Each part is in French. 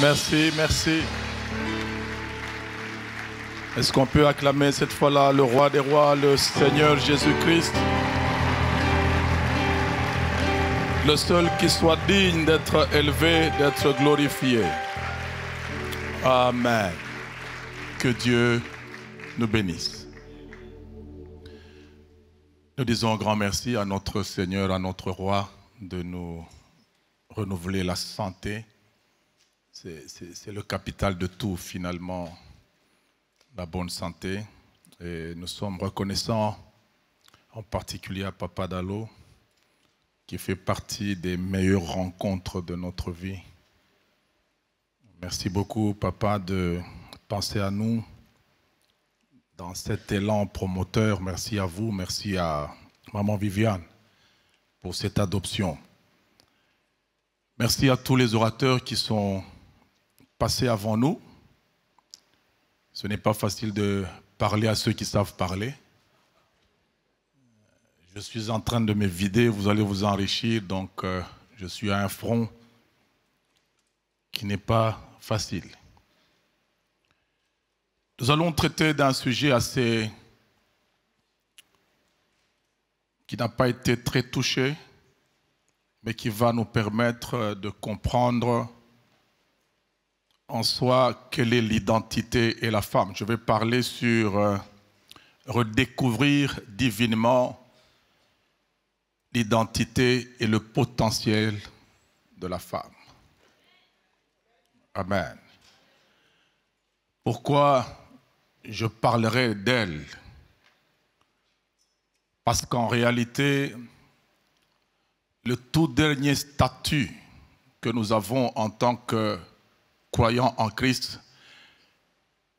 Merci, merci. Est-ce qu'on peut acclamer cette fois-là le roi des rois, le Seigneur Jésus-Christ? Le seul qui soit digne d'être élevé, d'être glorifié. Amen. Que Dieu nous bénisse. Nous disons un grand merci à notre Seigneur, à notre roi, de nous renouveler la santé. C'est le capital de tout, finalement, la bonne santé. Et nous sommes reconnaissants, en particulier à Papa Dalo, qui fait partie des meilleures rencontres de notre vie. Merci beaucoup, Papa, de penser à nous dans cet élan promoteur. Merci à vous, merci à Maman Viviane pour cette adoption. Merci à tous les orateurs qui sont passés avant nous. Ce n'est pas facile de parler à ceux qui savent parler. Je suis en train de me vider, vous allez vous enrichir, donc je suis à un front qui n'est pas facile. Nous allons traiter d'un sujet qui n'a pas été très touché, mais qui va nous permettre de comprendre en soi quelle est l'identité et la femme. Je vais parler sur redécouvrir divinement l'identité et le potentiel de la femme. Amen. Pourquoi je parlerai d'elle? Parce qu'en réalité, le tout dernier statut que nous avons en tant que croyants en Christ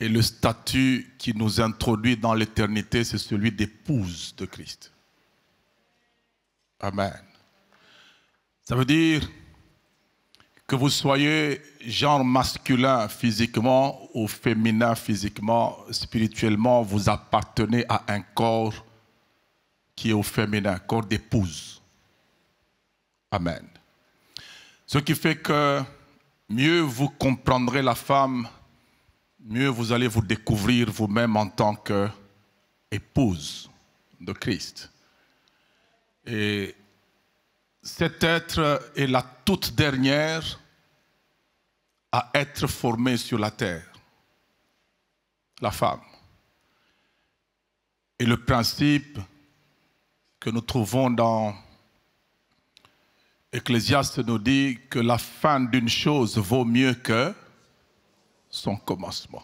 et le statut qui nous introduit dans l'éternité, c'est celui d'épouse de Christ. Amen. Ça veut dire que vous soyez genre masculin physiquement ou féminin physiquement, spirituellement, vous appartenez à un corps qui est au féminin, corps d'épouse. Amen. Ce qui fait que mieux vous comprendrez la femme, mieux vous allez vous découvrir vous-même en tant qu'épouse de Christ. Et cet être est la toute dernière à être formée sur la terre, la femme. Et le principe que nous trouvons dans Ecclésiaste nous dit que la fin d'une chose vaut mieux que son commencement.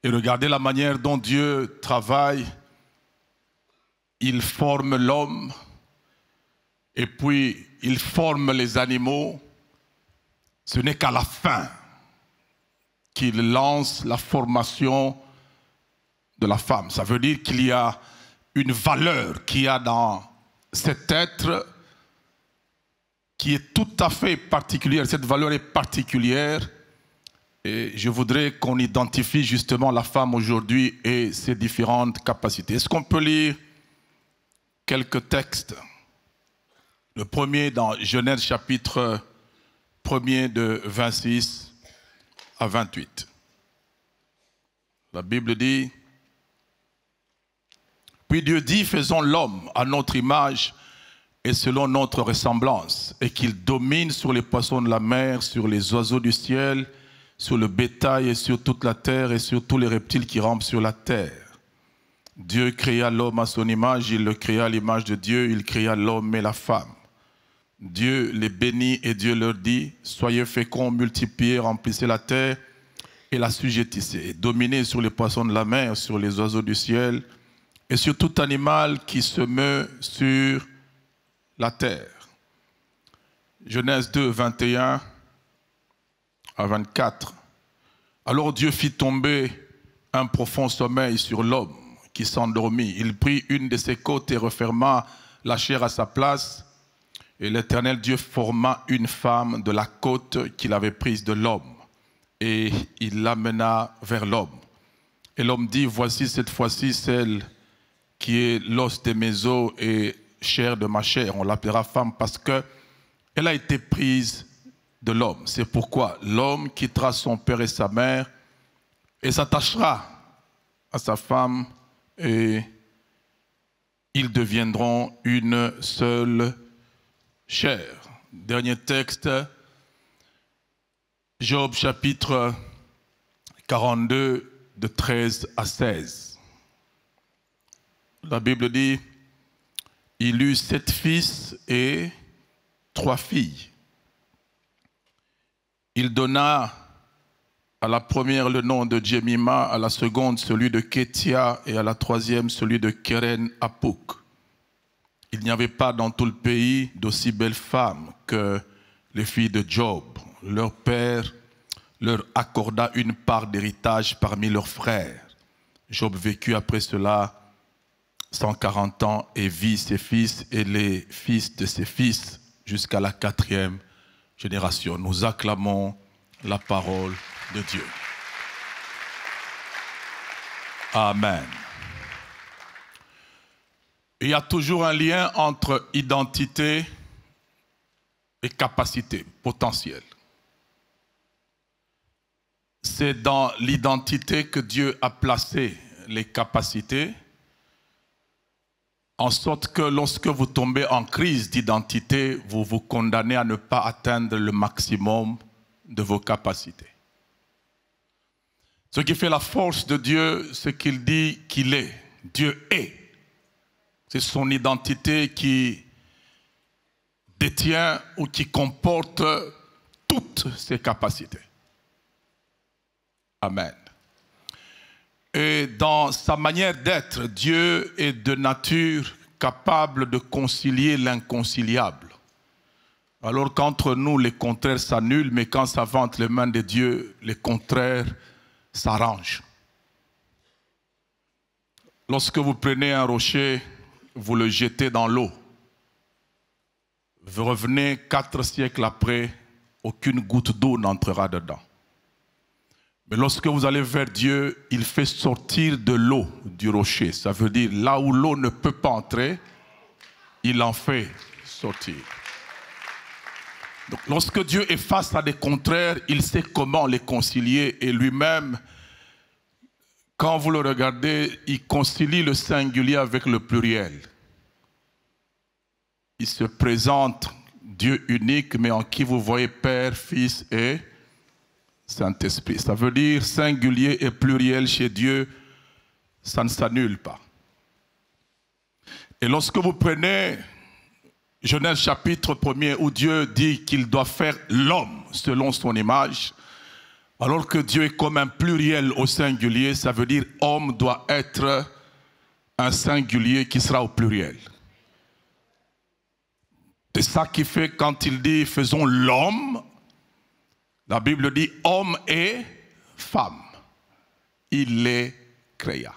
Et regardez la manière dont Dieu travaille. Il forme l'homme et puis il forme les animaux. Ce n'est qu'à la fin qu'il lance la formation de la femme. Ça veut dire qu'il y a une valeur qu'il y a dans cet être qui est tout à fait particulière. Cette valeur est particulière et je voudrais qu'on identifie justement la femme aujourd'hui et ses différentes capacités. Est-ce qu'on peut lire quelques textes? Le premier dans Genèse chapitre 1er de 26 à 28. La Bible dit: Puis Dieu dit, faisons l'homme à notre image et selon notre ressemblance, et qu'il domine sur les poissons de la mer, sur les oiseaux du ciel, sur le bétail et sur toute la terre et sur tous les reptiles qui rampent sur la terre. Dieu créa l'homme à son image, il le créa à l'image de Dieu, il créa l'homme et la femme. Dieu les bénit et Dieu leur dit: soyez féconds, multipliez, remplissez la terre et l'assujettissez. Dominez sur les poissons de la mer, sur les oiseaux du ciel et sur tout animal qui se meut sur la terre. Genèse 2, 21 à 24. Alors Dieu fit tomber un profond sommeil sur l'homme qui s'endormit. Il prit une de ses côtes et referma la chair à sa place. Et l'Éternel Dieu forma une femme de la côte qu'il avait prise de l'homme. Et il l'amena vers l'homme. Et l'homme dit: voici cette fois-ci celle qui est l'os de mes os et chair de ma chair. On l'appellera femme parce qu'elle a été prise de l'homme. C'est pourquoi l'homme quittera son père et sa mère et s'attachera à sa femme et ils deviendront une seule chair. Dernier texte, Job chapitre 42 de 13 à 16. La Bible dit, il eut 7 fils et 3 filles. Il donna à la première le nom de Jemima, à la seconde celui de Kétia et à la troisième celui de Keren Apuk. Il n'y avait pas dans tout le pays d'aussi belles femmes que les filles de Job. Leur père leur accorda une part d'héritage parmi leurs frères. Job vécut après cela 140 ans et vit ses fils et les fils de ses fils jusqu'à la 4e génération. Nous acclamons la parole de Dieu. Amen. Il y a toujours un lien entre identité et capacité potentielle. C'est dans l'identité que Dieu a placé les capacités, en sorte que lorsque vous tombez en crise d'identité, vous vous condamnez à ne pas atteindre le maximum de vos capacités. Ce qui fait la force de Dieu, c'est qu'il dit qu'il est. Dieu est. C'est son identité qui détient ou qui comporte toutes ses capacités. Amen. Et dans sa manière d'être, Dieu est de nature capable de concilier l'inconciliable. Alors qu'entre nous, les contraires s'annulent, mais quand ça va entre les mains de Dieu, les contraires s'arrangent. Lorsque vous prenez un rocher, vous le jetez dans l'eau. Vous revenez 4 siècles après, aucune goutte d'eau n'entrera dedans. Mais lorsque vous allez vers Dieu, il fait sortir de l'eau du rocher. Ça veut dire là où l'eau ne peut pas entrer, il en fait sortir. Donc, lorsque Dieu est face à des contraires, il sait comment les concilier et lui-même, quand vous le regardez, il concilie le singulier avec le pluriel. Il se présente Dieu unique, mais en qui vous voyez Père, Fils et Saint-Esprit. Ça veut dire singulier et pluriel chez Dieu, ça ne s'annule pas. Et lorsque vous prenez Genèse chapitre 1er où Dieu dit qu'il doit faire l'homme selon son image, alors que Dieu est comme un pluriel au singulier, ça veut dire homme doit être un singulier qui sera au pluriel. C'est ça qui fait quand il dit faisons l'homme, la Bible dit homme et femme. Il les créa.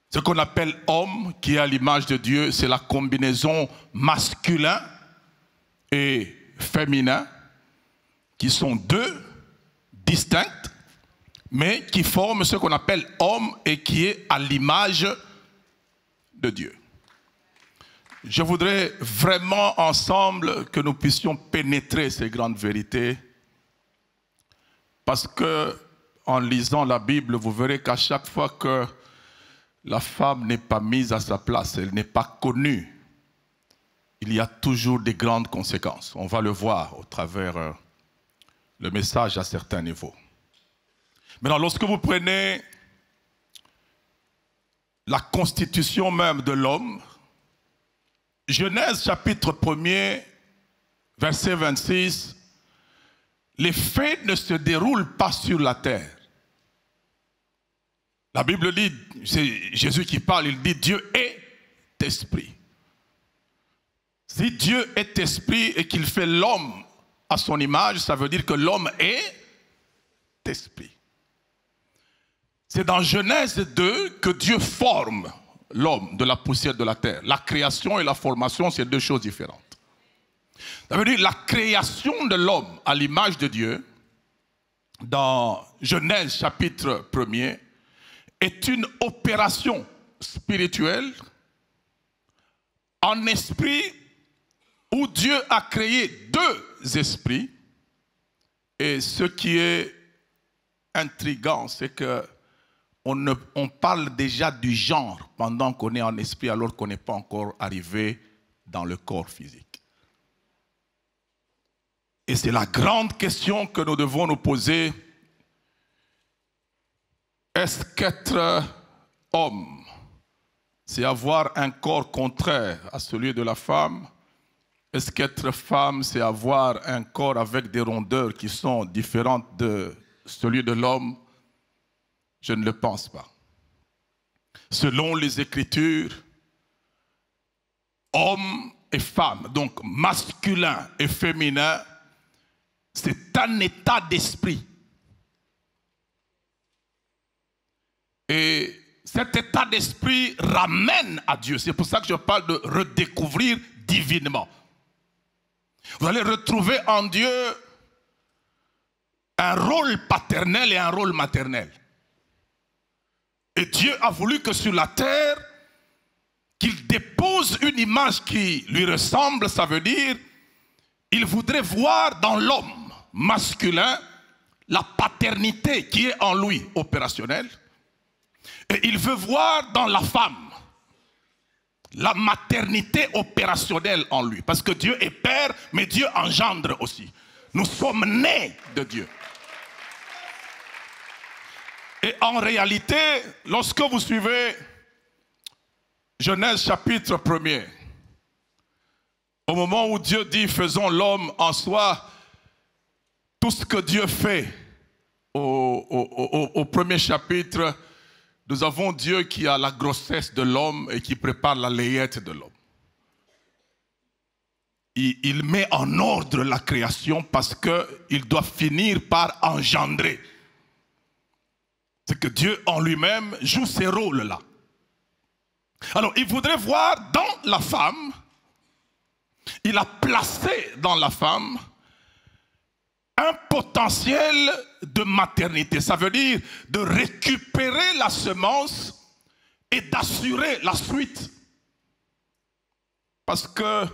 Ce qu'on appelle homme, qui est à l'image de Dieu, c'est la combinaison masculin et féminin, qui sont deux distincts, mais qui forment ce qu'on appelle homme et qui est à l'image de Dieu. Je voudrais vraiment ensemble que nous puissions pénétrer ces grandes vérités, parce que en lisant la Bible, vous verrez qu'à chaque fois que la femme n'est pas mise à sa place, elle n'est pas connue, il y a toujours des grandes conséquences. On va le voir au travers le message à certains niveaux. Maintenant, lorsque vous prenez la constitution même de l'homme, Genèse chapitre 1er, verset 26, les faits ne se déroulent pas sur la terre. La Bible dit, c'est Jésus qui parle, il dit Dieu est esprit. Si Dieu est esprit et qu'il fait l'homme à son image, ça veut dire que l'homme est esprit. C'est dans Genèse 2 que Dieu forme l'homme de la poussière de la terre. La création et la formation, c'est deux choses différentes. Ça veut dire la création de l'homme à l'image de Dieu, dans Genèse chapitre 1er, est une opération spirituelle en esprit où Dieu a créé deux esprits Et ce qui est intriguant, c'est que on parle déjà du genre pendant qu'on est en esprit, alors qu'on n'est pas encore arrivé dans le corps physique. Et c'est la grande question que nous devons nous poser. Est-ce qu'être homme, c'est avoir un corps contraire à celui de la femme? Est-ce qu'être femme, c'est avoir un corps avec des rondeurs qui sont différentes de celui de l'homme? Je ne le pense pas. Selon les Écritures, homme et femme, donc masculin et féminin, c'est un état d'esprit. Et cet état d'esprit ramène à Dieu. C'est pour ça que je parle de redécouvrir divinement. Vous allez retrouver en Dieu un rôle paternel et un rôle maternel. Et Dieu a voulu que sur la terre, qu'il dépose une image qui lui ressemble. Ça veut dire, il voudrait voir dans l'homme masculin la paternité qui est en lui opérationnelle. Et il veut voir dans la femme la maternité opérationnelle en lui. Parce que Dieu est père, mais Dieu engendre aussi. Nous sommes nés de Dieu. Et en réalité, lorsque vous suivez Genèse chapitre 1er, au moment où Dieu dit « faisons l'homme en soi », tout ce que Dieu fait au premier chapitre, nous avons Dieu qui a la grossesse de l'homme et qui prépare la layette de l'homme. Il met en ordre la création parce qu'il doit finir par engendrer. C'est que Dieu en lui-même joue ces rôles-là. Alors, il voudrait voir dans la femme, il a placé dans la femme un potentiel de maternité. Ça veut dire de récupérer la semence et d'assurer la suite. Parce que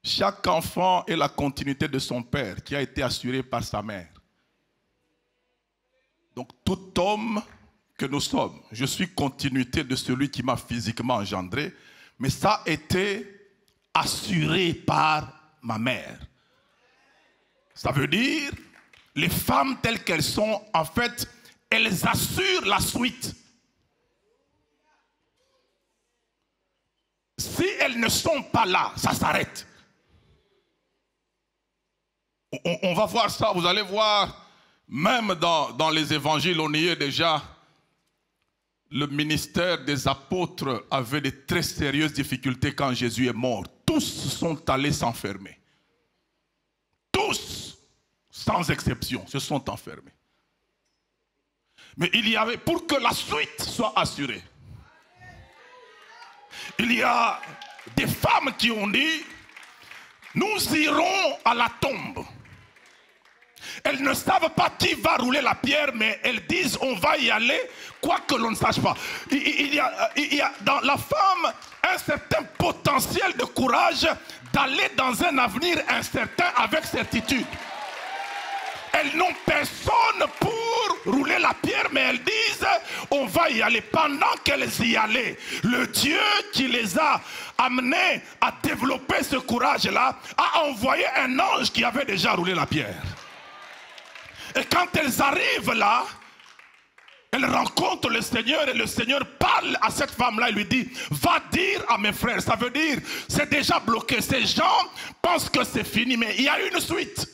chaque enfant est la continuité de son père qui a été assuré par sa mère. Donc tout homme que nous sommes, je suis continuité de celui qui m'a physiquement engendré, mais ça a été assuré par ma mère. Ça veut dire, les femmes telles qu'elles sont, en fait, elles assurent la suite. Si elles ne sont pas là, ça s'arrête. On va voir ça, vous allez voir, même dans les évangiles, on y est déjà. Le ministère des apôtres avait de très sérieuses difficultés quand Jésus est mort. Tous sont allés s'enfermer. Tous, sans exception, se sont enfermés. Mais il y avait, pour que la suite soit assurée, il y a des femmes qui ont dit, nous irons à la tombe. Elles ne savent pas qui va rouler la pierre, mais elles disent on va y aller, quoi que l'on ne sache pas. Il y a dans la femme un certain potentiel de courage d'aller dans un avenir incertain avec certitude. Elles n'ont personne pour rouler la pierre, mais elles disent on va y aller. Pendant qu'elles y allaient, le Dieu qui les a amenées à développer ce courage-là a envoyé un ange qui avait déjà roulé la pierre. Et quand elles arrivent là, elles rencontrent le Seigneur et le Seigneur parle à cette femme-là et lui dit « Va dire à mes frères ». Ça veut dire, c'est déjà bloqué. Ces gens pensent que c'est fini, mais il y a une suite.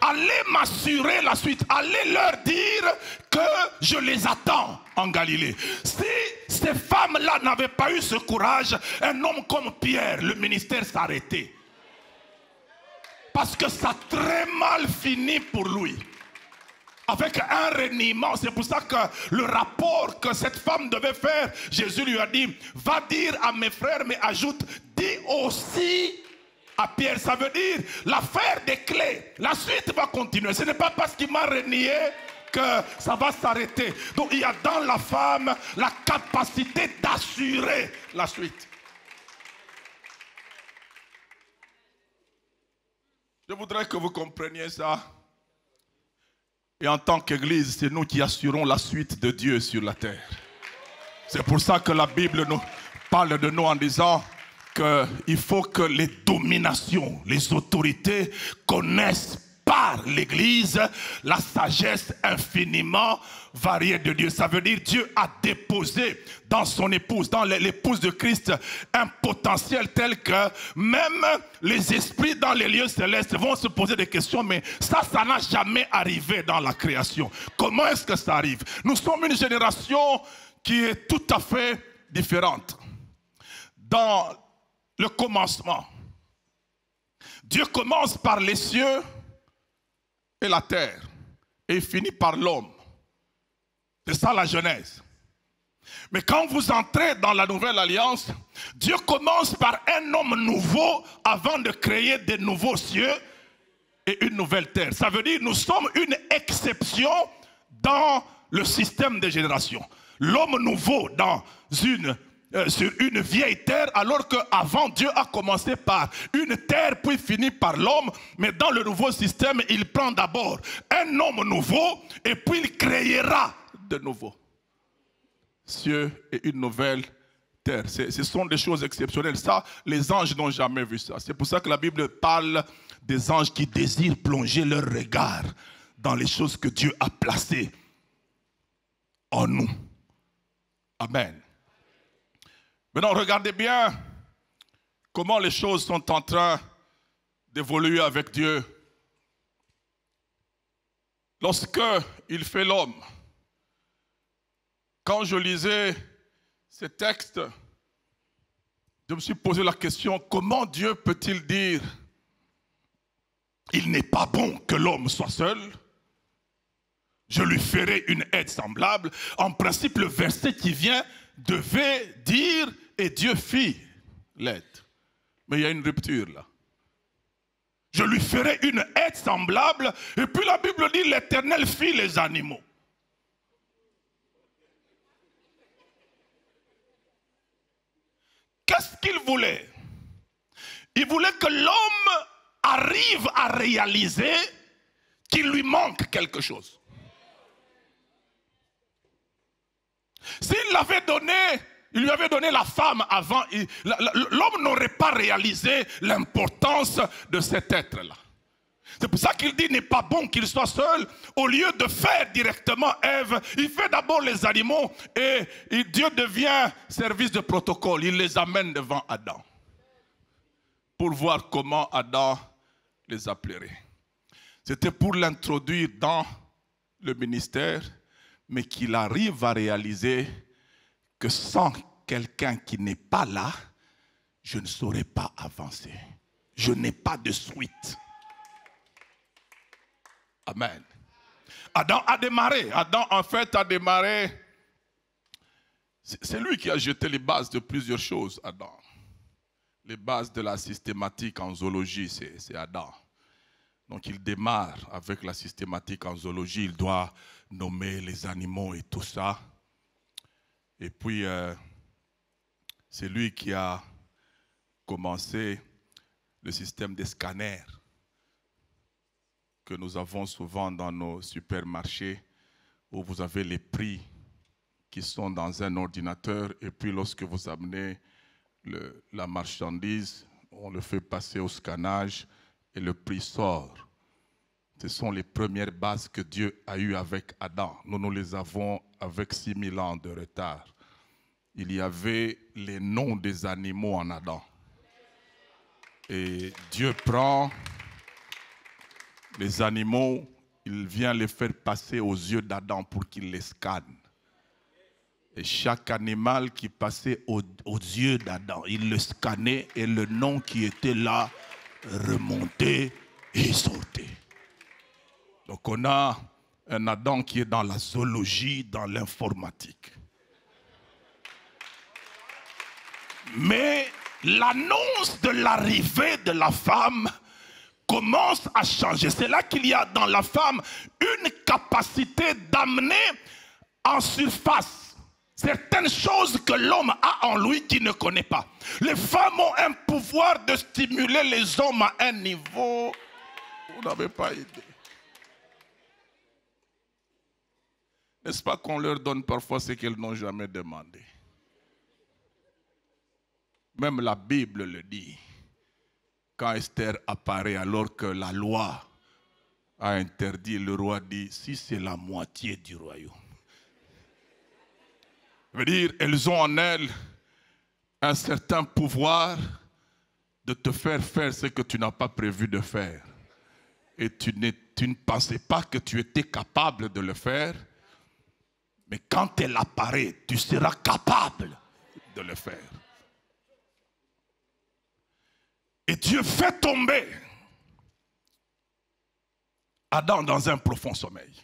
Allez m'assurer la suite. Allez leur dire que je les attends en Galilée. Si ces femmes-là n'avaient pas eu ce courage, un homme comme Pierre, le ministère s'arrêtait. Parce que ça a très mal fini pour lui. Avec un reniement. C'est pour ça que le rapport que cette femme devait faire, Jésus lui a dit, va dire à mes frères, mais ajoute, dis aussi à Pierre. Ça veut dire l'affaire des clés. La suite va continuer. Ce n'est pas parce qu'il m'a renié que ça va s'arrêter. Donc il y a dans la femme la capacité d'assurer la suite. Je voudrais que vous compreniez ça. Et en tant qu'Église, c'est nous qui assurons la suite de Dieu sur la terre. C'est pour ça que la Bible nous parle de nous en disant qu'il faut que les dominations, les autorités connaissent par l'Église la sagesse infiniment variée de Dieu. Ça veut dire Dieu a déposé dans son épouse, dans l'épouse de Christ, un potentiel tel que même les esprits dans les lieux célestes vont se poser des questions, mais ça n'a jamais arrivé dans la création. Comment est-ce que ça arrive? Nous sommes une génération qui est tout à fait différente. Dans le commencement, Dieu commence par les cieux et la terre, et il finit par l'homme. C'est ça la Genèse. Mais quand vous entrez dans la nouvelle alliance, Dieu commence par un homme nouveau avant de créer de nouveaux cieux et une nouvelle terre. Ça veut dire que nous sommes une exception dans le système des générations. L'homme nouveau sur une vieille terre, alors qu'avant Dieu a commencé par une terre puis fini par l'homme, mais dans le nouveau système il prend d'abord un homme nouveau et puis il créera de nouveau cieux et une nouvelle terre. Ce sont des choses exceptionnelles. Ça, les anges n'ont jamais vu ça. C'est pour ça que la Bible parle des anges qui désirent plonger leur regard dans les choses que Dieu a placées en nous. Amen. Maintenant, regardez bien comment les choses sont en train d'évoluer avec Dieu. Lorsqu'il fait l'homme, quand je lisais ces textes, je me suis posé la question, comment Dieu peut-il dire « Il n'est pas bon que l'homme soit seul, je lui ferai une aide semblable ». En principe, le verset qui vient devait dire « Et Dieu fit l'aide ». Mais il y a une rupture là. Je lui ferai une aide semblable. Et puis la Bible dit l'Éternel fit les animaux. Qu'est-ce qu'il voulait? Il voulait que l'homme arrive à réaliser qu'il lui manque quelque chose. S'il l'avait donné, il lui avait donné la femme avant, l'homme n'aurait pas réalisé l'importance de cet être-là. C'est pour ça qu'il dit n'est pas bon qu'il soit seul. Au lieu de faire directement Ève, il fait d'abord les animaux et Dieu devient service de protocole. Il les amène devant Adam pour voir comment Adam les appellerait. C'était pour l'introduire dans le ministère, mais qu'il arrive à réaliser que sans quelqu'un qui n'est pas là, je ne saurais pas avancer. Je n'ai pas de suite. Amen. Adam a démarré. Adam, en fait, a démarré. C'est lui qui a jeté les bases de plusieurs choses, Adam. Les bases de la systématique en zoologie, c'est Adam. Donc, il démarre avec la systématique en zoologie. Il doit nommer les animaux et tout ça. Et puis, c'est lui qui a commencé le système des scanners que nous avons souvent dans nos supermarchés, où vous avez les prix qui sont dans un ordinateur, et puis lorsque vous amenez la marchandise, on le fait passer au scannage et le prix sort. Ce sont les premières bases que Dieu a eues avec Adam. Nous les avons avec 6000 ans de retard. Il y avait les noms des animaux en Adam. Et Dieu prend les animaux, il vient les faire passer aux yeux d'Adam pour qu'il les scanne. Et chaque animal qui passait aux yeux d'Adam, il le scannait et le nom qui était là remontait et sortait. Donc on a un Adam qui est dans la zoologie, dans l'informatique. Mais l'annonce de l'arrivée de la femme commence à changer. C'est là qu'il y a dans la femme une capacité d'amener en surface certaines choses que l'homme a en lui qu'il ne connaît pas. Les femmes ont un pouvoir de stimuler les hommes à un niveau Vous n'avez pas idée. N'est-ce pas qu'on leur donne parfois ce qu'elles n'ont jamais demandé? Même la Bible le dit. Quand Esther apparaît alors que la loi a interdit, le roi dit, si c'est la moitié du royaume. Ça veut dire, elles ont en elles un certain pouvoir de te faire faire ce que tu n'as pas prévu de faire. Et tu ne pensais pas que tu étais capable de le faire. Mais quand elle apparaît, tu seras capable de le faire. Et Dieu fait tomber Adam dans un profond sommeil.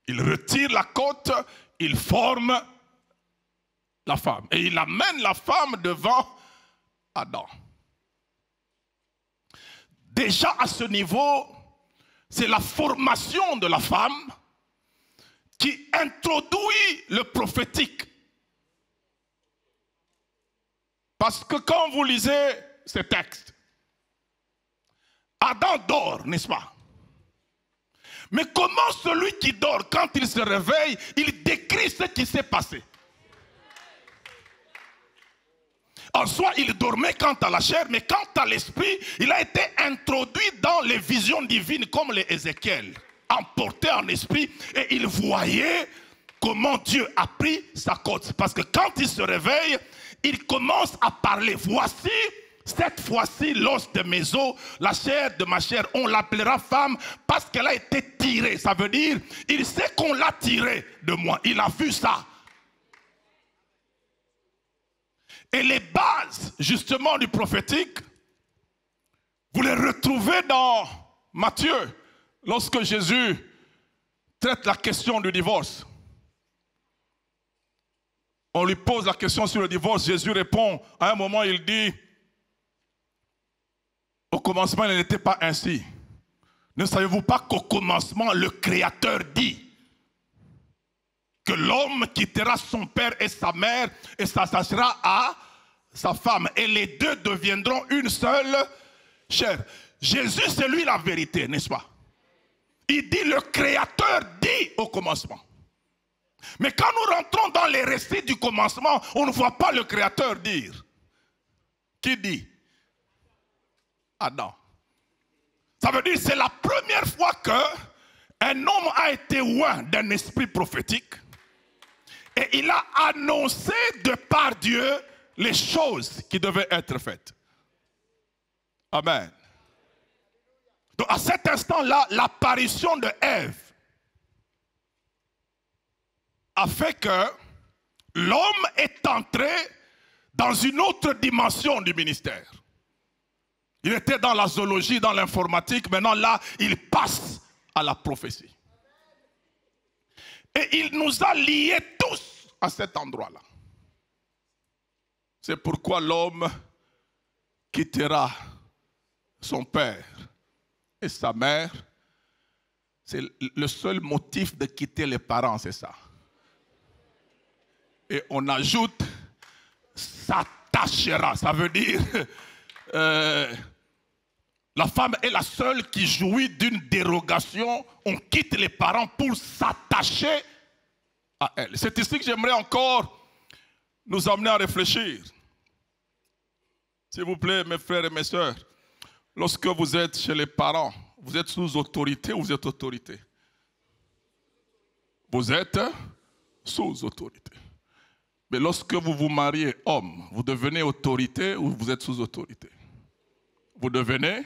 Il retire la côte, il forme la femme. Et il amène la femme devant Adam. Déjà à ce niveau, c'est la formation de la femme qui introduit le prophétique. Parce que quand vous lisez ce texte, Adam dort, n'est-ce pas? Mais comment celui qui dort, quand il se réveille, il décrit ce qui s'est passé? En soi, il dormait quant à la chair, mais quant à l'esprit, il a été introduit dans les visions divines comme les Ézéchiel, emporté en esprit, et il voyait comment Dieu a pris sa côte. Parce que quand il se réveille, il commence à parler. Voici, cette fois-ci, l'os de mes os, la chair de ma chair, on l'appellera femme parce qu'elle a été tirée. Ça veut dire, il sait qu'on l'a tirée de moi. Il a vu ça. Et les bases, justement, du prophétique, vous les retrouvez dans Matthieu, lorsque Jésus traite la question du divorce. On lui pose la question sur le divorce, Jésus répond, à un moment il dit, au commencement il n'était pas ainsi. Ne savez-vous pas qu'au commencement le Créateur dit que l'homme quittera son père et sa mère et s'attachera à sa femme et les deux deviendront une seule chair. Jésus c'est lui la vérité, n'est-ce pas? Il dit le Créateur dit au commencement. Mais quand nous rentrons dans les récits du commencement, on ne voit pas le Créateur dire. Qui dit? Adam. Ça veut dire que c'est la première fois qu'un homme a été oint d'un esprit prophétique et il a annoncé de par Dieu les choses qui devaient être faites. Amen. Donc à cet instant-là, l'apparition de Ève a fait que l'homme est entré dans une autre dimension du ministère. Il était dans la zoologie, dans l'informatique, maintenant là, il passe à la prophétie. Et il nous a liés tous à cet endroit-là. C'est pourquoi l'homme quittera son père et sa mère. C'est le seul motif de quitter les parents, c'est ça. Et on ajoute s'attachera, ça veut dire la femme est la seule qui jouit d'une dérogation. On quitte les parents pour s'attacher à elle. C'est ici que j'aimerais encore nous amener à réfléchir. S'il vous plaît, mes frères et mes sœurs, lorsque vous êtes chez les parents, vous êtes sous autorité ou vous êtes autorité? Vous êtes sous autorité. Mais lorsque vous vous mariez homme, vous devenez autorité ou vous êtes sous autorité? Vous devenez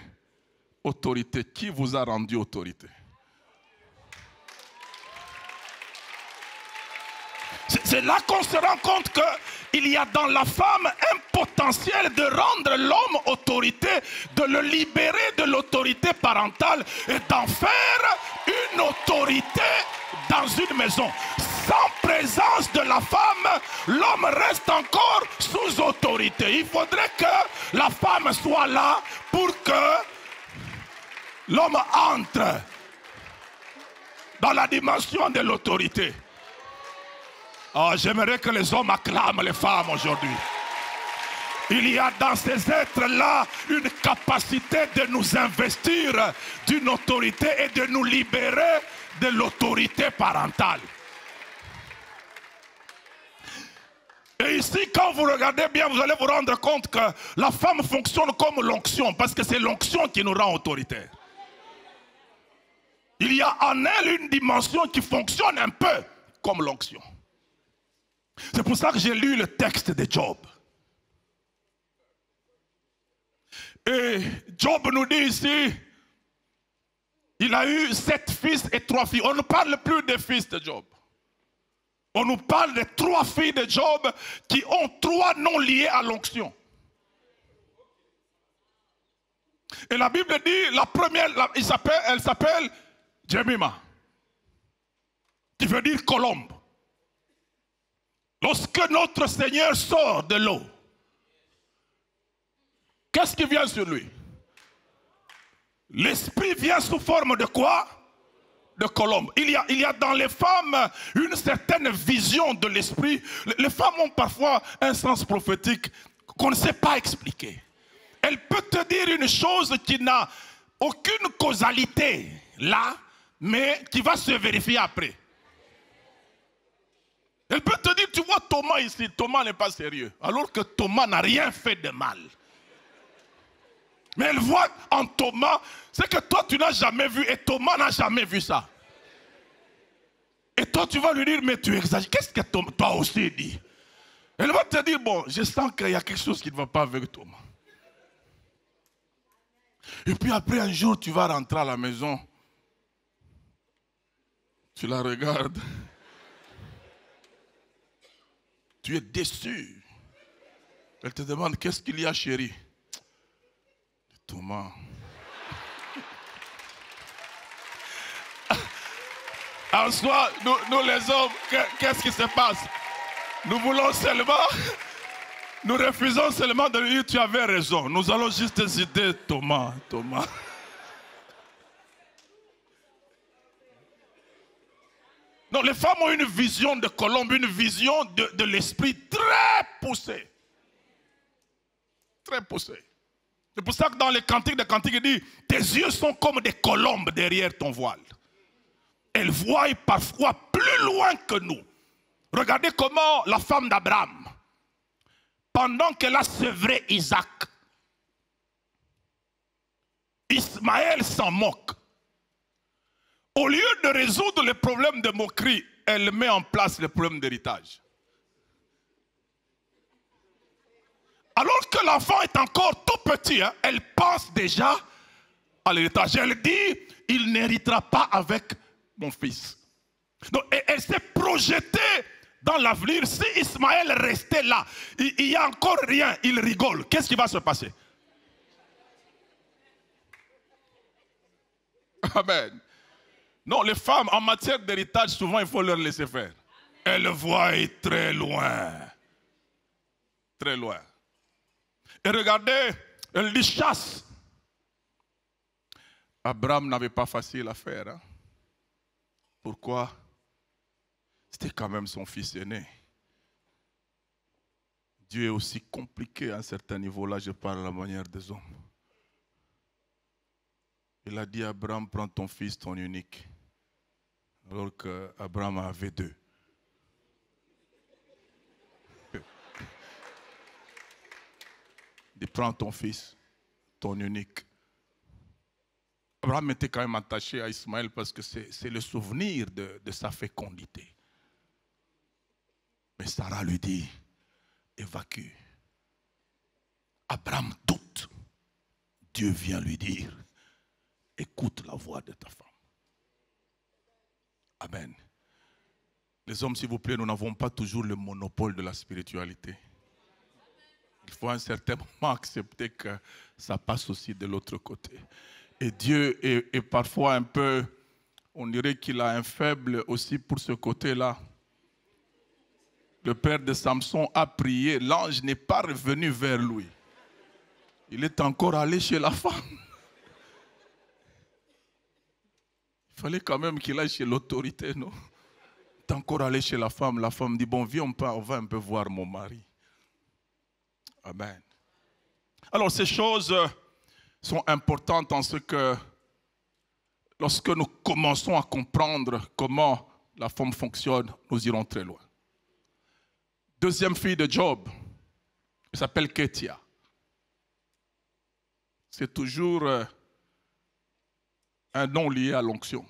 autorité. Qui vous a rendu autorité? C'est là qu'on se rend compte qu'il y a dans la femme un potentiel de rendre l'homme autorité, de le libérer de l'autorité parentale et d'en faire une autorité dans une maison. Sans présence de la femme, l'homme reste encore sous autorité. Il faudrait que la femme soit là pour que l'homme entre dans la dimension de l'autorité. Oh, j'aimerais que les hommes acclament les femmes aujourd'hui. Il y a dans ces êtres-là une capacité de nous investir d'une autorité et de nous libérer de l'autorité parentale. Et ici, quand vous regardez bien, vous allez vous rendre compte que la femme fonctionne comme l'onction, parce que c'est l'onction qui nous rend autoritaires. Il y a en elle une dimension qui fonctionne un peu comme l'onction. C'est pour ça que j'ai lu le texte de Job. Et Job nous dit ici, il a eu 7 fils et 3 filles. On ne parle plus des fils de Job. On nous parle de 3 filles de Job qui ont 3 noms liés à l'onction. Et la Bible dit, la première, elle s'appelle Jemima, qui veut dire colombe. Lorsque notre Seigneur sort de l'eau, qu'est-ce qui vient sur lui? L'esprit vient sous forme de quoi? De colombe. Il y a dans les femmes une certaine vision de l'esprit. Les femmes ont parfois un sens prophétique qu'on ne sait pas expliquer. Elle peut te dire une chose qui n'a aucune causalité là, mais qui va se vérifier après. Elle peut te dire, tu vois Thomas ici, Thomas n'est pas sérieux, alors que Thomas n'a rien fait de mal. Mais elle voit en Thomas ce que toi tu n'as jamais vu et Thomas n'a jamais vu ça. Et toi tu vas lui dire, mais tu exagères, qu'est-ce que toi aussi dit? Elle va te dire, bon, je sens qu'il y a quelque chose qui ne va pas avec Thomas. Et puis après un jour tu vas rentrer à la maison, tu la regardes, tu es déçu. Elle te demande, qu'est-ce qu'il y a chérie? Thomas. En soi, nous les hommes, qu'est-ce qui se passe? Nous voulons seulement, nous refusons seulement de lui dire tu avais raison. Nous allons juste hésiter, Thomas. Non, les femmes ont une vision de colombe, une vision de l'esprit très poussée. Très poussée. C'est pour ça que dans les cantiques de cantiques, il dit, tes yeux sont comme des colombes derrière ton voile. Elles voient parfois plus loin que nous. Regardez comment la femme d'Abraham, pendant qu'elle a sevré Isaac, Ismaël s'en moque. Au lieu de résoudre le problème de moquerie, elle met en place le problème d'héritage. Alors que l'enfant est encore tout petit, hein, elle pense déjà à l'héritage. Elle dit, il n'héritera pas avec mon fils. Donc, elle s'est projetée dans l'avenir. Si Ismaël restait là, il n'y a encore rien, il rigole. Qu'est-ce qui va se passer? Amen. Non, les femmes, en matière d'héritage, souvent, il faut leur laisser faire. Elles voient très loin. Très loin. Et regardez, elle dit chasse. Abraham n'avait pas facile à faire. Hein? Pourquoi? C'était quand même son fils aîné. Dieu est aussi compliqué à un certain niveau. Là, je parle à la manière des hommes. Il a dit à Abraham, prends ton fils, ton unique. Alors qu'Abraham avait 2. Il dit, prends ton fils, ton unique. Abraham était quand même attaché à Ismaël parce que c'est le souvenir de sa fécondité. Mais Sarah lui dit, évacue. Abraham doute. Dieu vient lui dire, écoute la voix de ta femme. Amen. Les hommes, s'il vous plaît, nous n'avons pas toujours le monopole de la spiritualité. Il faut à un certain moment accepter que ça passe aussi de l'autre côté. Et Dieu est parfois un peu, on dirait qu'il a un faible aussi pour ce côté-là. Le père de Samson a prié, l'ange n'est pas revenu vers lui. Il est encore allé chez la femme. Il fallait quand même qu'il aille chez l'autorité, non? Il est encore allé chez la femme dit, bon, viens, on va un peu voir mon mari. Amen. Alors ces choses sont importantes en ce que lorsque nous commençons à comprendre comment la femme fonctionne, nous irons très loin. Deuxième fille de Job, elle s'appelle Ketia. C'est toujours un nom lié à l'onction.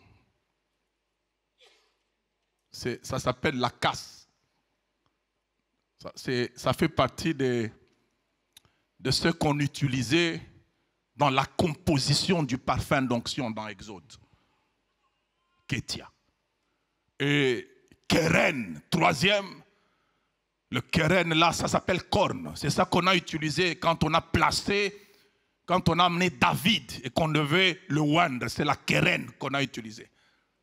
Ça s'appelle la casse. Ça fait partie de ce qu'on utilisait dans la composition du parfum d'onction dans Exode. Ketia. Et Keren, troisième. Le Keren là, ça s'appelle corne. C'est ça qu'on a utilisé quand on a placé, quand on a amené David et qu'on devait le oindre. C'est la Keren qu'on a utilisée.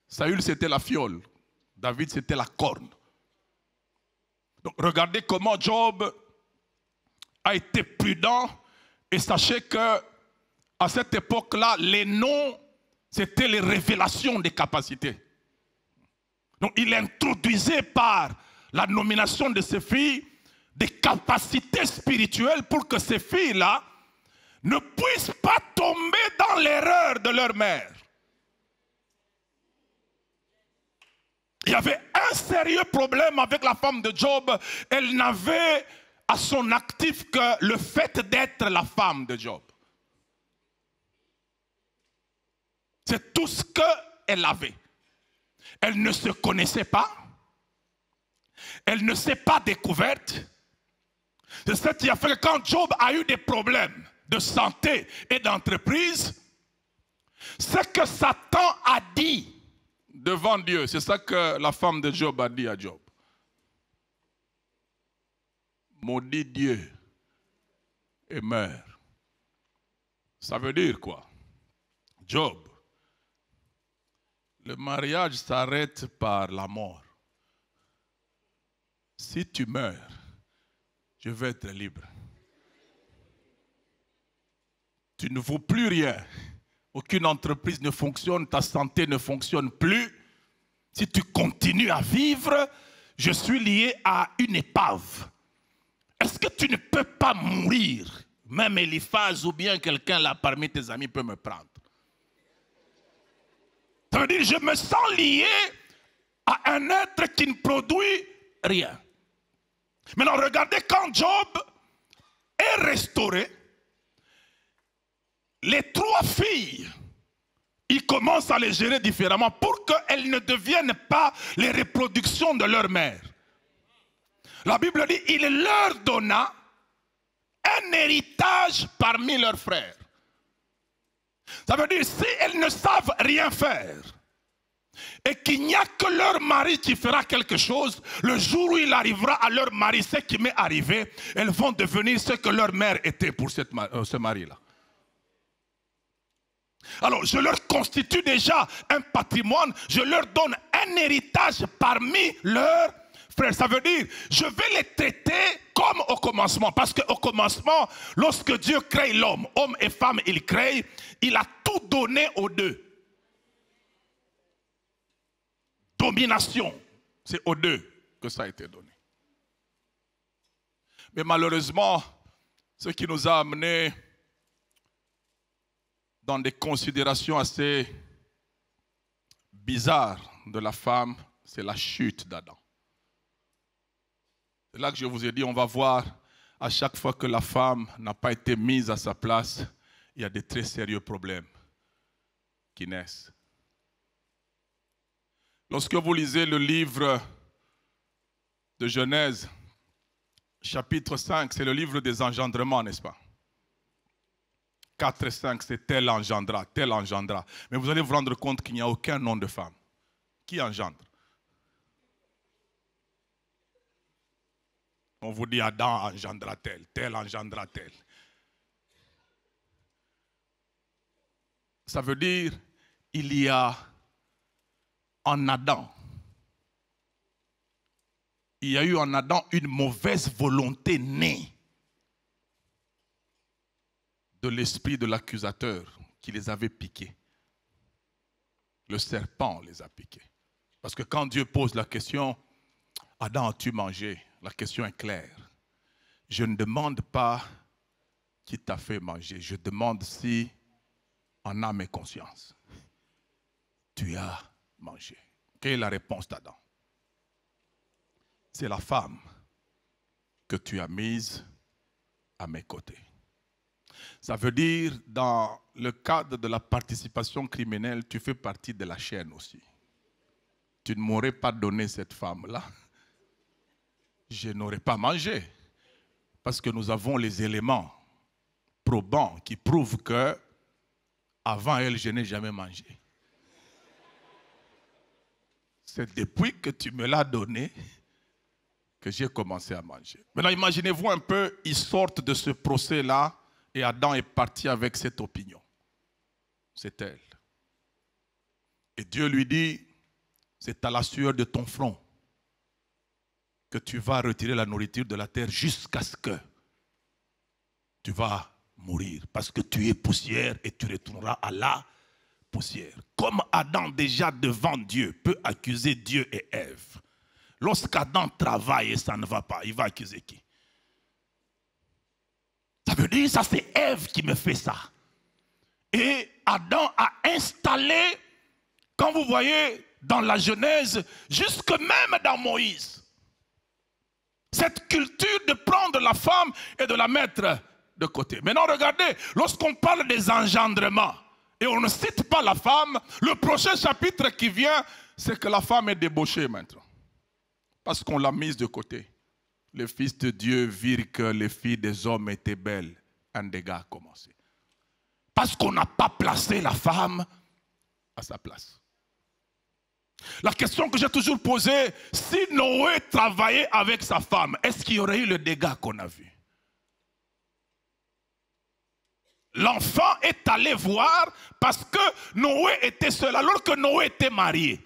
Saül c'était la fiole. David c'était la corne. Donc regardez comment Job a été prudent et sachez que à cette époque-là, les noms, c'était les révélations des capacités. Donc il introduisait par la nomination de ces filles des capacités spirituelles pour que ces filles-là ne puissent pas tomber dans l'erreur de leur mère. Il y avait un sérieux problème avec la femme de Job. Elle n'avait à son actif que le fait d'être la femme de Job. C'est tout ce qu'elle avait. Elle ne se connaissait pas. Elle ne s'est pas découverte. C'est ce qui a fait que quand Job a eu des problèmes de santé et d'entreprise, ce que Satan a dit devant Dieu, c'est ça que la femme de Job a dit à Job. Maudit Dieu et meurt. Ça veut dire quoi? Job, le mariage s'arrête par la mort. Si tu meurs, je vais être libre. Tu ne vaux plus rien. Aucune entreprise ne fonctionne, ta santé ne fonctionne plus. Si tu continues à vivre, je suis lié à une épave. Est-ce que tu ne peux pas mourir? Même Eliphaz ou bien quelqu'un là parmi tes amis peut me prendre. Ça veut dire, je me sens lié à un être qui ne produit rien. Maintenant, regardez quand Job est restauré, les trois filles, il commence à les gérer différemment pour qu'elles ne deviennent pas les reproductions de leur mère. La Bible dit, il leur donna un héritage parmi leurs frères. Ça veut dire, si elles ne savent rien faire, et qu'il n'y a que leur mari qui fera quelque chose, le jour où il arrivera à leur mari, ce qui m'est arrivé, elles vont devenir ce que leur mère était pour ce mari-là. Alors, je leur constitue déjà un patrimoine, je leur donne un héritage parmi leurs frères. Ça veut dire, je vais les traiter comme au commencement. Parce qu'au commencement, lorsque Dieu crée l'homme, homme et femme, il crée, il a tout donné aux deux. Domination, c'est aux deux que ça a été donné. Mais malheureusement, ce qui nous a amenés dans des considérations assez bizarres de la femme, c'est la chute d'Adam. C'est là que je vous ai dit, on va voir, à chaque fois que la femme n'a pas été mise à sa place, il y a des très sérieux problèmes qui naissent. Lorsque vous lisez le livre de Genèse, chapitre 5, c'est le livre des engendrements, n'est-ce pas? 4 et 5, c'est tel engendra, tel engendra. Mais vous allez vous rendre compte qu'il n'y a aucun nom de femme. Qui engendre? On vous dit Adam engendra tel, tel engendra tel. Ça veut dire, il y a en Adam, il y a eu en Adam une mauvaise volonté née de l'esprit de l'accusateur qui les avait piqués. Le serpent les a piqués. Parce que quand Dieu pose la question, Adam, as-tu mangé? La question est claire. Je ne demande pas qui t'a fait manger. Je demande si, en âme et conscience, tu as mangé. Quelle est la réponse d'Adam? C'est la femme que tu as mise à mes côtés. Ça veut dire, dans le cadre de la participation criminelle, tu fais partie de la chaîne aussi. Tu ne m'aurais pas donné cette femme-là, je n'aurais pas mangé. Parce que nous avons les éléments probants qui prouvent que, avant elle, je n'ai jamais mangé. C'est depuis que tu me l'as donné que j'ai commencé à manger. Maintenant, imaginez-vous un peu, ils sortent de ce procès-là et Adam est parti avec cette opinion. C'est elle. Et Dieu lui dit, c'est à la sueur de ton front que tu vas retirer la nourriture de la terre jusqu'à ce que tu vas mourir. Parce que tu es poussière et tu retourneras à la poussière. Comme Adam déjà devant Dieu peut accuser Dieu et Ève. Lorsqu'Adam travaille et ça ne va pas, il va accuser qui? Ça veut dire, ça c'est Ève qui me fait ça. Et Adam a installé, quand vous voyez dans la Genèse, jusque même dans Moïse, cette culture de prendre la femme et de la mettre de côté. Maintenant, regardez, lorsqu'on parle des engendrements, et on ne cite pas la femme, le prochain chapitre qui vient, c'est que la femme est débauchée maintenant. Parce qu'on l'a mise de côté. Les fils de Dieu virent que les filles des hommes étaient belles. Un dégât a commencé. Parce qu'on n'a pas placé la femme à sa place. La question que j'ai toujours posée, si Noé travaillait avec sa femme, est-ce qu'il y aurait eu le dégât qu'on a vu? L'enfant est allé voir parce que Noé était seul, alors que Noé était marié.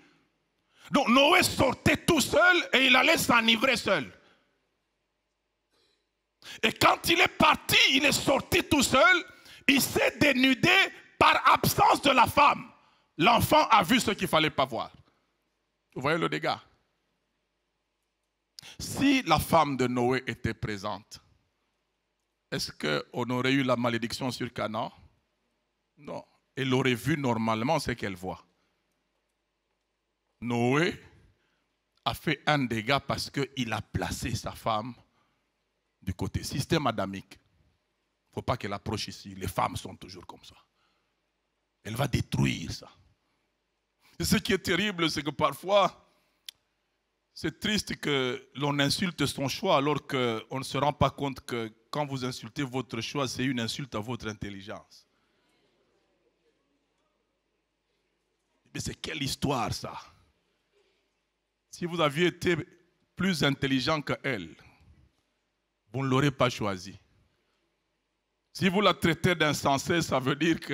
Donc Noé sortait tout seul et il allait s'enivrer seul. Et quand il est parti, il est sorti tout seul, il s'est dénudé par absence de la femme. L'enfant a vu ce qu'il ne fallait pas voir. Vous voyez le dégât? Si la femme de Noé était présente, est-ce qu'on aurait eu la malédiction sur Canaan? Non. Elle aurait vu normalement ce qu'elle voit. Noé a fait un dégât parce qu'il a placé sa femme du côté. Système adamique. Il ne faut pas qu'elle approche ici. Les femmes sont toujours comme ça. Elle va détruire ça. Et ce qui est terrible, c'est que parfois, c'est triste que l'on insulte son choix alors qu'on ne se rend pas compte que quand vous insultez votre choix, c'est une insulte à votre intelligence. Mais c'est quelle histoire ça? Si vous aviez été plus intelligent qu'elle, vous ne l'aurez pas choisi. Si vous la traitez d'insensée, ça veut dire que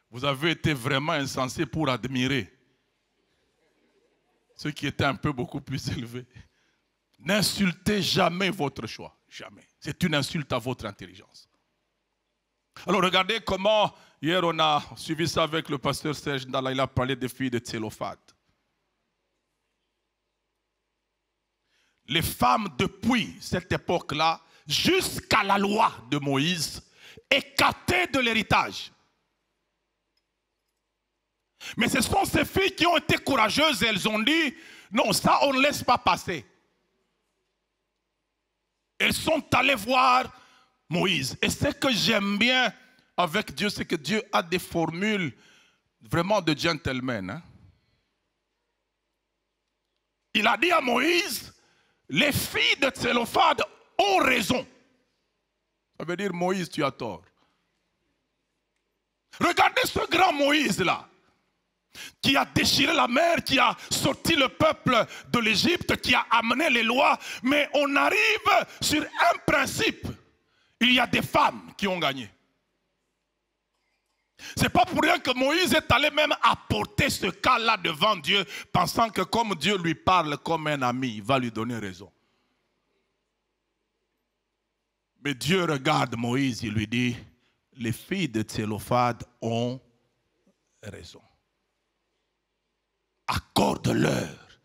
vous avez été vraiment insensé pour admirer ce qui était un peu beaucoup plus élevé. N'insultez jamais votre choix. Jamais. C'est une insulte à votre intelligence. Alors regardez comment, hier on a suivi ça avec le pasteur Serge Ndala, il a parlé des filles de Tsélophate. Les femmes depuis cette époque-là, jusqu'à la loi de Moïse, écartées de l'héritage. Mais ce sont ces filles qui ont été courageuses, elles ont dit, non, ça on ne laisse pas passer. Elles sont allées voir Moïse. Et ce que j'aime bien avec Dieu, c'est que Dieu a des formules vraiment de gentleman. Hein? Il a dit à Moïse, les filles de Tsélophade ont raison. Ça veut dire, Moïse, tu as tort. Regardez ce grand Moïse-là, qui a déchiré la mer, qui a sorti le peuple de l'Égypte, qui a amené les lois. Mais on arrive sur un principe. Il y a des femmes qui ont gagné. C'est pas pour rien que Moïse est allé même apporter ce cas-là devant Dieu, pensant que comme Dieu lui parle comme un ami, il va lui donner raison. Mais Dieu regarde Moïse, il lui dit, les filles de Tsélophade ont raison. Accorde-leur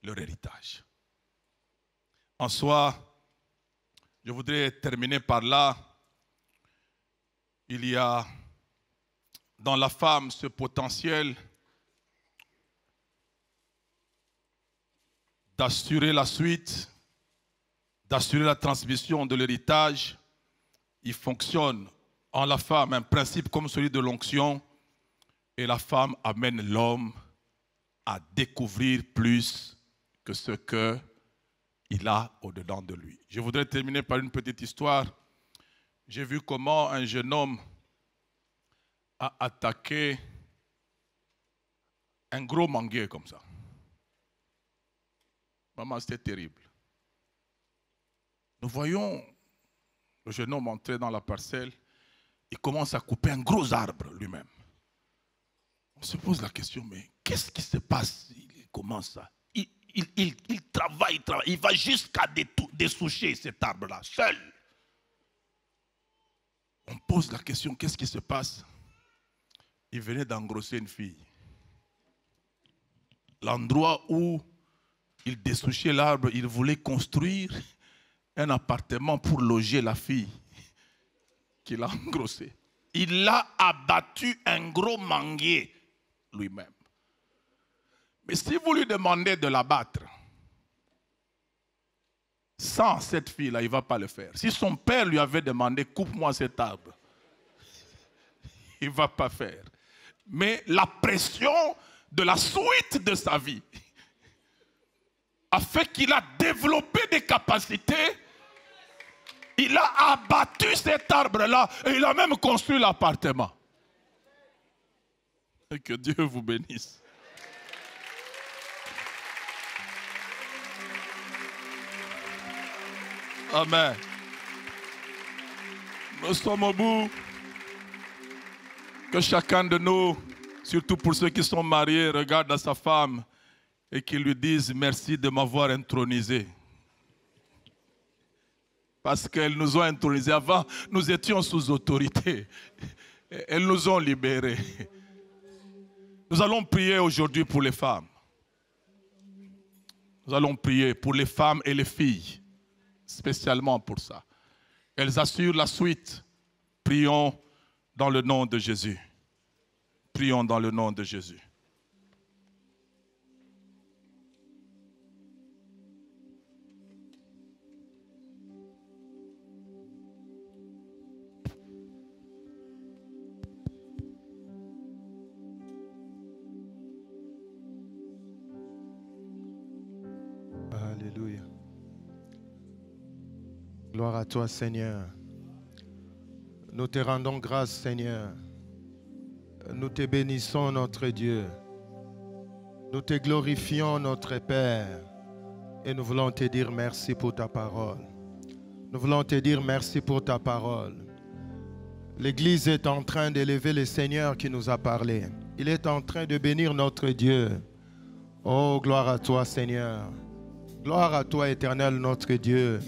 leur héritage. En soi, je voudrais terminer par là. il y a dans la femme ce potentiel d'assurer la suite, d'assurer la transmission de l'héritage. Il fonctionne en la femme un principe comme celui de l'onction, et la femme amène l'homme à découvrir plus que ce qu'il a au-dedans de lui. Je voudrais terminer par une petite histoire. J'ai vu comment un jeune homme a attaqué un gros manguier comme ça. Maman, c'était terrible. Nous voyons le jeune homme entrer dans la parcelle. Il commence à couper un gros arbre lui-même. On se pose la question, mais qu'est-ce qui se passe? Il commence ça. Il travaille. Il va jusqu'à dessoucher cet arbre-là, seul. On pose la question, qu'est-ce qui se passe? Il venait d'engrosser une fille. L'endroit où il dessouchait l'arbre, il voulait construire un appartement pour loger la fille qu'il a engrossée. Il a abattu un gros manguier lui-même. Mais si vous lui demandez de l'abattre, sans cette fille-là, il ne va pas le faire. Si son père lui avait demandé, coupe-moi cet arbre, il ne va pas faire. Mais la pression de la suite de sa vie a fait qu'il a développé des capacités. Il a abattu cet arbre-là et il a même construit l'appartement. Et que Dieu vous bénisse. Amen. Nous sommes au bout. Que chacun de nous, surtout pour ceux qui sont mariés, regarde à sa femme et qu'il lui dise merci de m'avoir intronisé. Parce qu'elles nous ont intronisés. Avant, nous étions sous autorité. Elles nous ont libérés. Nous allons prier aujourd'hui pour les femmes. Nous allons prier pour les femmes et les filles. Spécialement pour ça. Elles assurent la suite. Prions dans le nom de Jésus. Prions dans le nom de Jésus. Alléluia. Gloire à toi, Seigneur. Nous te rendons grâce, Seigneur. Nous te bénissons, notre Dieu. Nous te glorifions, notre Père. Et nous voulons te dire merci pour ta parole. Nous voulons te dire merci pour ta parole. L'Église est en train d'élever le Seigneur qui nous a parlé. Il est en train de bénir notre Dieu. Oh, gloire à toi, Seigneur. Gloire à toi, Éternel, notre Dieu.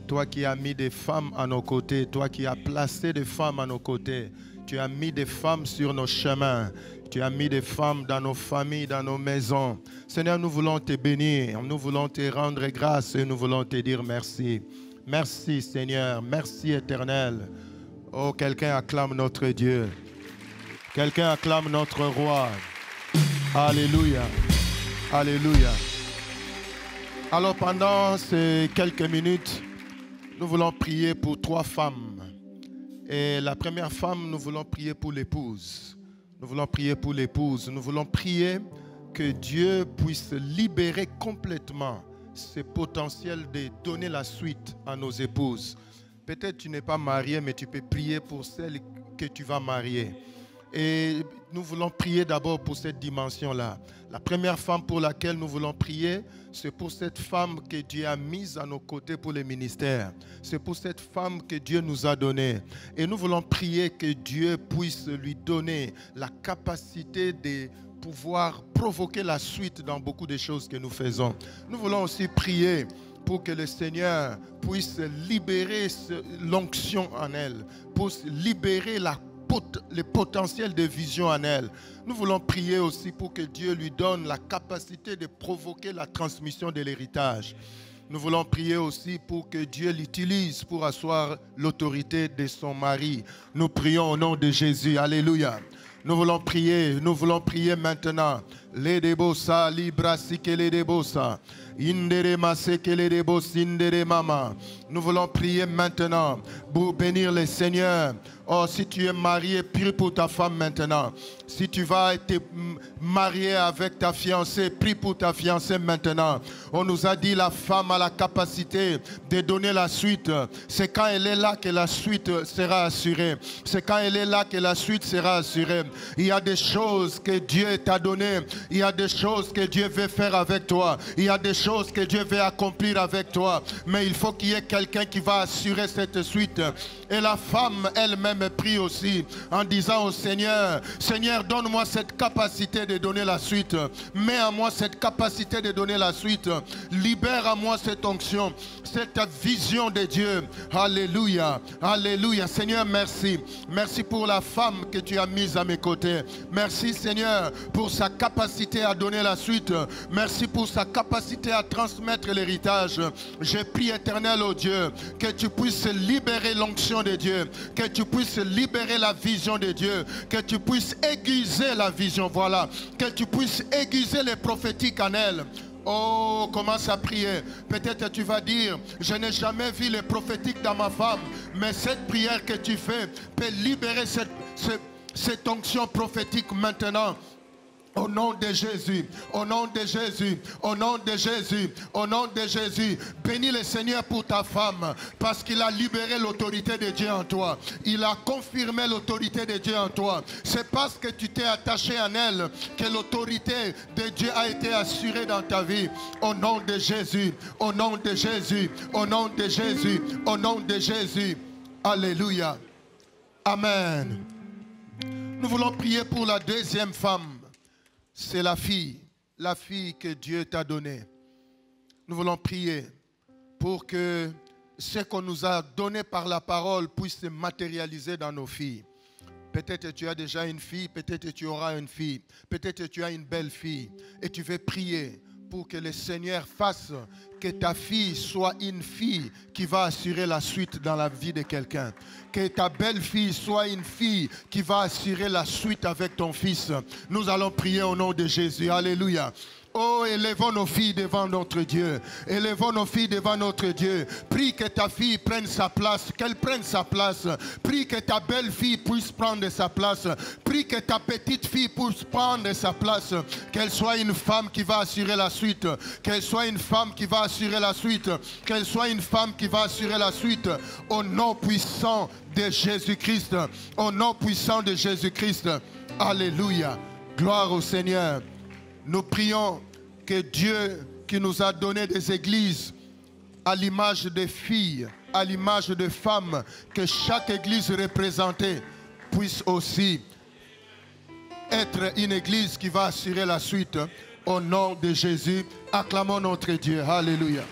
Toi qui as mis des femmes à nos côtés, toi qui as placé des femmes à nos côtés, tu as mis des femmes sur nos chemins, tu as mis des femmes dans nos familles, dans nos maisons. Seigneur, nous voulons te bénir, nous voulons te rendre grâce et nous voulons te dire merci. Merci, Seigneur, merci, Éternel. Oh, quelqu'un acclame notre Dieu. Quelqu'un acclame notre Roi. Alléluia. Alléluia. Alors pendant ces quelques minutes, nous voulons prier pour 3 femmes. Et la première femme, nous voulons prier pour l'épouse. Nous voulons prier pour l'épouse. Nous voulons prier que Dieu puisse libérer complètement ce potentiel de donner la suite à nos épouses. Peut-être tu n'es pas marié, mais tu peux prier pour celle que tu vas marier. Et nous voulons prier d'abord pour cette dimension-là. La première femme pour laquelle nous voulons prier, c'est pour cette femme que Dieu a mise à nos côtés pour le ministère. C'est pour cette femme que Dieu nous a donnée. Et nous voulons prier que Dieu puisse lui donner la capacité de pouvoir provoquer la suite dans beaucoup de choses que nous faisons. Nous voulons aussi prier pour que le Seigneur puisse libérer l'onction en elle, pour libérer le potentiel de vision en elle. Nous voulons prier aussi pour que Dieu lui donne la capacité de provoquer la transmission de l'héritage. Nous voulons prier aussi pour que Dieu l'utilise pour asseoir l'autorité de son mari. Nous prions au nom de Jésus. Alléluia. Nous voulons prier maintenant. Les debosa, libra sikele debosa. Indere masekele debos, indere mama. Nous voulons prier maintenant pour bénir le Seigneur. Oh, si tu es marié, prie pour ta femme maintenant. Si tu vas être marié avec ta fiancée, prie pour ta fiancée maintenant. On nous a dit la femme a la capacité de donner la suite. C'est quand elle est là que la suite sera assurée. C'est quand elle est là que la suite sera assurée. Il y a des choses que Dieu t'a données. Il y a des choses que Dieu veut faire avec toi. Il y a des choses que Dieu veut accomplir avec toi. Mais il faut qu'il y ait quelqu'un qui va assurer cette suite. Et la femme elle-même prie aussi en disant au Seigneur, Seigneur, donne-moi cette capacité de donner la suite. Mets à moi cette capacité de donner la suite. Libère à moi cette onction, cette vision de Dieu. Alléluia, alléluia. Seigneur, merci. Merci pour la femme que tu as mise à mes côtés. Merci Seigneur pour sa capacité à donner la suite. Merci pour sa capacité à transmettre l'héritage. Je prie éternel, oh Dieu, que tu puisses libérer l'onction de Dieu, que tu puisses libérer la vision de Dieu, que tu puisses aiguiser la vision, voilà, que tu puisses aiguiser les prophétiques en elle. Oh, commence à prier. Peut-être tu vas dire, je n'ai jamais vu les prophétiques dans ma femme, mais cette prière que tu fais peut libérer cette onction prophétique maintenant. Au nom de Jésus, au nom de Jésus, au nom de Jésus, au nom de Jésus, bénis le Seigneur pour ta femme, parce qu'il a libéré l'autorité de Dieu en toi. Il a confirmé l'autorité de Dieu en toi. C'est parce que tu t'es attaché en elle que l'autorité de Dieu a été assurée dans ta vie. Au nom de Jésus, au nom de Jésus, au nom de Jésus, au nom de Jésus. Alléluia. Amen. Nous voulons prier pour la deuxième femme. C'est la fille que Dieu t'a donnée. Nous voulons prier pour que ce qu'on nous a donné par la parole puisse se matérialiser dans nos filles. Peut-être tu as déjà une fille, peut-être tu auras une fille, peut-être tu as une belle fille et tu veux prier pour que le Seigneur fasse que ta fille soit une fille qui va assurer la suite dans la vie de quelqu'un. Que ta belle-fille soit une fille qui va assurer la suite avec ton fils. Nous allons prier au nom de Jésus. Alléluia. Oh, élevons nos filles devant notre Dieu. Élevons nos filles devant notre Dieu. Prie que ta fille prenne sa place, qu'elle prenne sa place. Prie que ta belle-fille puisse prendre sa place. Prie que ta petite fille puisse prendre sa place. Qu'elle soit une femme qui va assurer la suite. Qu'elle soit une femme qui va assurer la suite. Qu'elle soit une femme qui va assurer la suite. Au nom puissant de Jésus-Christ. Au nom puissant de Jésus-Christ. Alléluia. Gloire au Seigneur. Nous prions que Dieu qui nous a donné des églises à l'image des filles, à l'image des femmes, que chaque église représentée puisse aussi être une église qui va assurer la suite. Au nom de Jésus, acclamons notre Dieu. Alléluia.